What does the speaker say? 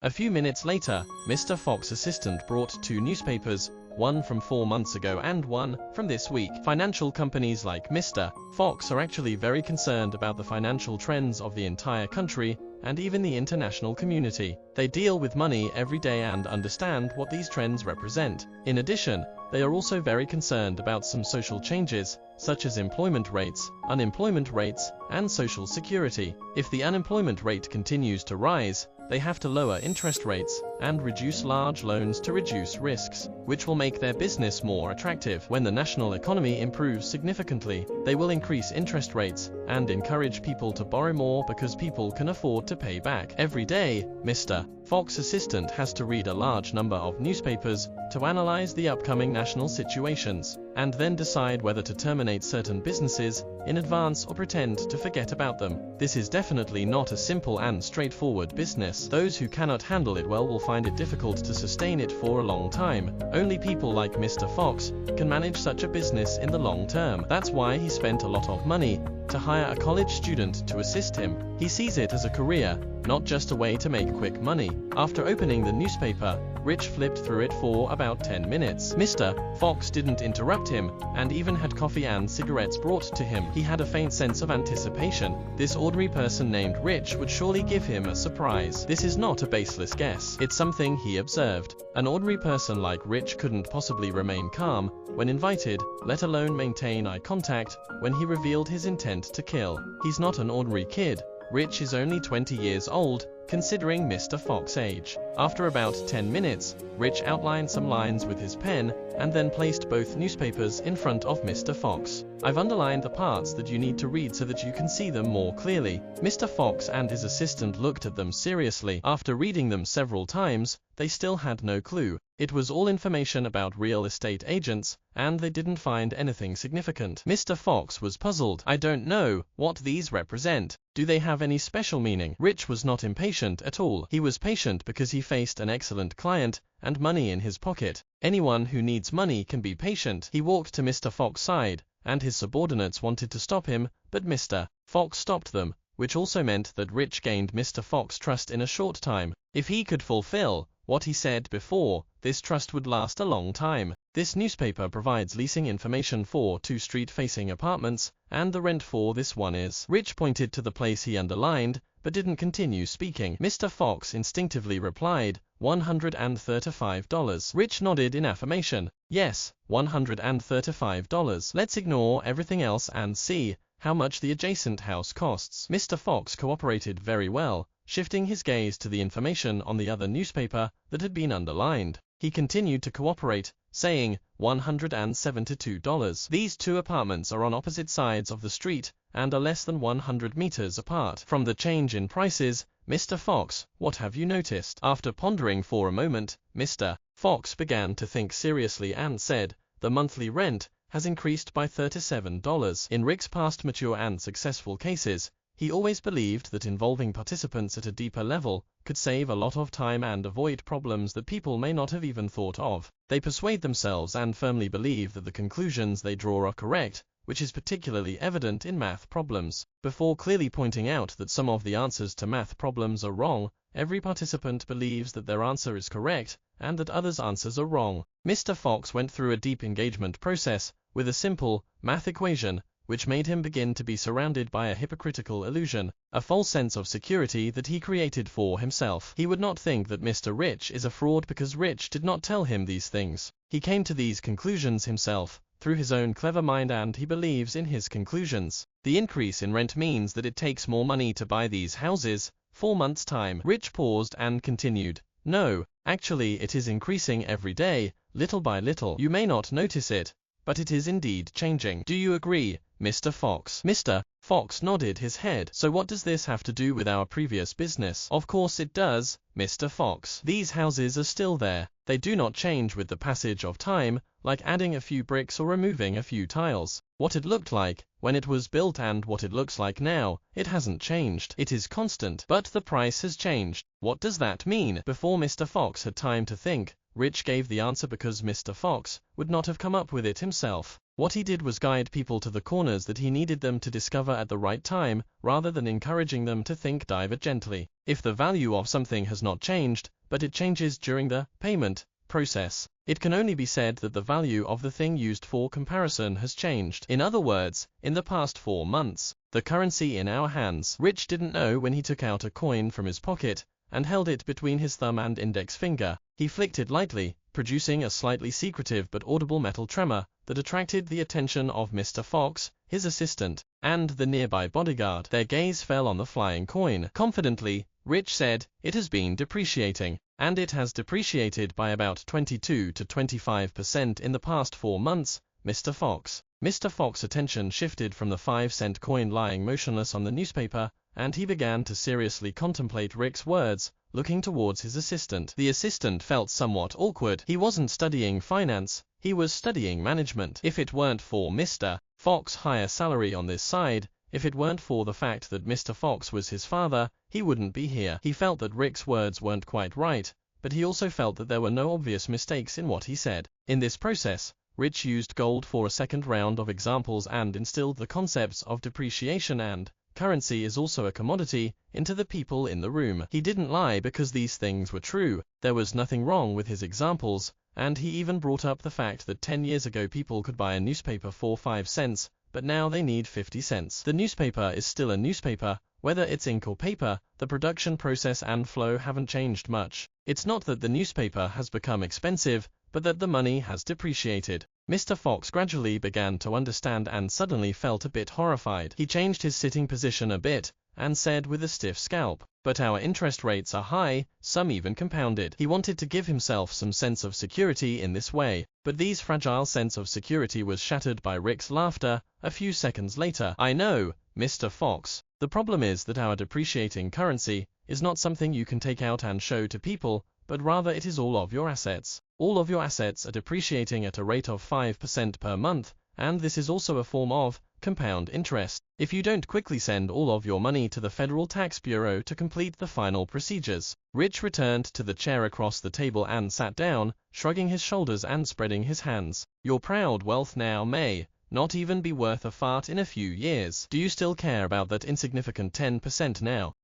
A few minutes later, Mr. Fox's assistant brought 2 newspapers, one from 4 months ago and one from this week. Financial companies like Mr. Fox are actually very concerned about the financial trends of the entire country and even the international community. They deal with money every day and understand what these trends represent. In addition, they are also very concerned about some social changes, such as employment rates, unemployment rates, and social security. If the unemployment rate continues to rise, they have to lower interest rates and reduce large loans to reduce risks, which will make their business more attractive. When the national economy improves significantly, they will increase interest rates and encourage people to borrow more because people can afford to pay back. Every day, Mr. Fox's assistant has to read a large number of newspapers to analyze the upcoming national situations, and then decide whether to terminate certain businesses in advance or pretend to forget about them. This is definitely not a simple and straightforward business. Those who cannot handle it well will find it difficult to sustain it for a long time. Only people like Mr. Fox can manage such a business in the long term. That's why he spent a lot of money to hire a college student to assist him. He sees it as a career, not just a way to make quick money. After opening the newspaper, Rich flipped through it for about 10 minutes. Mr. Fox didn't interrupt him, and even had coffee and cigarettes brought to him. He had a faint sense of anticipation. This ordinary person named Rich would surely give him a surprise. This is not a baseless guess. It's something he observed. An ordinary person like Rich couldn't possibly remain calm when invited, let alone maintain eye contact when he revealed his intent to kill. He's not an ordinary kid. Rich is only 20 years old, considering Mr. Fox's age. After about 10 minutes, Rich outlined some lines with his pen and then placed both newspapers in front of Mr. Fox. I've underlined the parts that you need to read so that you can see them more clearly. Mr. Fox and his assistant looked at them seriously. After reading them several times, they still had no clue. It was all information about real estate agents, and they didn't find anything significant. Mr. Fox was puzzled. I don't know what these represent. Do they have any special meaning? Rich was not impatient at all. He was patient because he faced an excellent client and money in his pocket. Anyone who needs money can be patient. He walked to Mr. Fox's side, and his subordinates wanted to stop him, but Mr. Fox stopped them, which also meant that Rich gained Mr. Fox's trust in a short time. If he could fulfill what he said before, this trust would last a long time. This newspaper provides leasing information for 2 street-facing apartments, and the rent for this one is. Rich pointed to the place he underlined, but didn't continue speaking. Mr. Fox instinctively replied, $135. Rich nodded in affirmation. Yes, $135. Let's ignore everything else and see how much the adjacent house costs. Mr. Fox cooperated very well, shifting his gaze to the information on the other newspaper that had been underlined. He continued to cooperate, saying, $172. These 2 apartments are on opposite sides of the street and are less than 100 meters apart. From the change in prices, Mr. Fox, what have you noticed? After pondering for a moment, Mr. Fox began to think seriously and said, the monthly rent has increased by $37. In Rick's past mature and successful cases, he always believed that involving participants at a deeper level could save a lot of time and avoid problems that people may not have even thought of. They persuade themselves and firmly believe that the conclusions they draw are correct, which is particularly evident in math problems. Before clearly pointing out that some of the answers to math problems are wrong, every participant believes that their answer is correct and that others' answers are wrong. Mr. Fox went through a deep engagement process with a simple math equation, which made him begin to be surrounded by a hypocritical illusion, a false sense of security that he created for himself. He would not think that Mr. Rich is a fraud because Rich did not tell him these things. He came to these conclusions himself, through his own clever mind, and he believes in his conclusions. The increase in rent means that it takes more money to buy these houses. 4 months' time. Rich paused and continued. No, actually it is increasing every day, little by little. You may not notice it, but it is indeed changing. Do you agree, Mr. Fox? Mr. Fox nodded his head. So what does this have to do with our previous business? Of course it does, Mr. Fox. These houses are still there. They do not change with the passage of time, like adding a few bricks or removing a few tiles. What it looked like when it was built and what it looks like now, it hasn't changed. It is constant, but the price has changed. What does that mean? Before Mr. Fox had time to think, Rich gave the answer because Mr. Fox would not have come up with it himself. What he did was guide people to the corners that he needed them to discover at the right time, rather than encouraging them to think divergently. If the value of something has not changed, but it changes during the payment process, it can only be said that the value of the thing used for comparison has changed. In other words, in the past 4 months, the currency in our hands. Rich didn't know when he took out a coin from his pocket and held it between his thumb and index finger. He flicked it lightly, producing a slightly secretive but audible metal tremor that attracted the attention of Mr. Fox, his assistant, and the nearby bodyguard. Their gaze fell on the flying coin. Confidently, Rich said, "It has been depreciating, and it has depreciated by about 22 to 25% in the past 4 months, Mr. Fox." Mr. Fox's attention shifted from the 5-cent coin lying motionless on the newspaper, and he began to seriously contemplate Rick's words, looking towards his assistant. The assistant felt somewhat awkward. He wasn't studying finance, he was studying management. If it weren't for Mr. Fox's higher salary on this side, if it weren't for the fact that Mr. Fox was his father, he wouldn't be here. He felt that Rick's words weren't quite right, but he also felt that there were no obvious mistakes in what he said. In this process, Rich used gold for a second round of examples and instilled the concepts of depreciation and currency is also a commodity into the people in the room. He didn't lie because these things were true. There was nothing wrong with his examples, and he even brought up the fact that 10 years ago people could buy a newspaper for 5 cents, but now they need 50 cents. The newspaper is still a newspaper, whether it's ink or paper. The production process and flow haven't changed much. It's not that the newspaper has become expensive, but that the money has depreciated. Mr. Fox gradually began to understand and suddenly felt a bit horrified. He changed his sitting position a bit, and said with a stiff scalp, "But our interest rates are high, some even compounded." He wanted to give himself some sense of security in this way, but this fragile sense of security was shattered by Rick's laughter a few seconds later. "I know, Mr. Fox. The problem is that our depreciating currency is not something you can take out and show to people, but rather it is all of your assets. All of your assets are depreciating at a rate of 5% per month, and this is also a form of compound interest. If you don't quickly send all of your money to the Federal Tax Bureau to complete the final procedures." Rich returned to the chair across the table and sat down, shrugging his shoulders and spreading his hands. "Your proud wealth now may not even be worth a fart in a few years. Do you still care about that insignificant 10% now?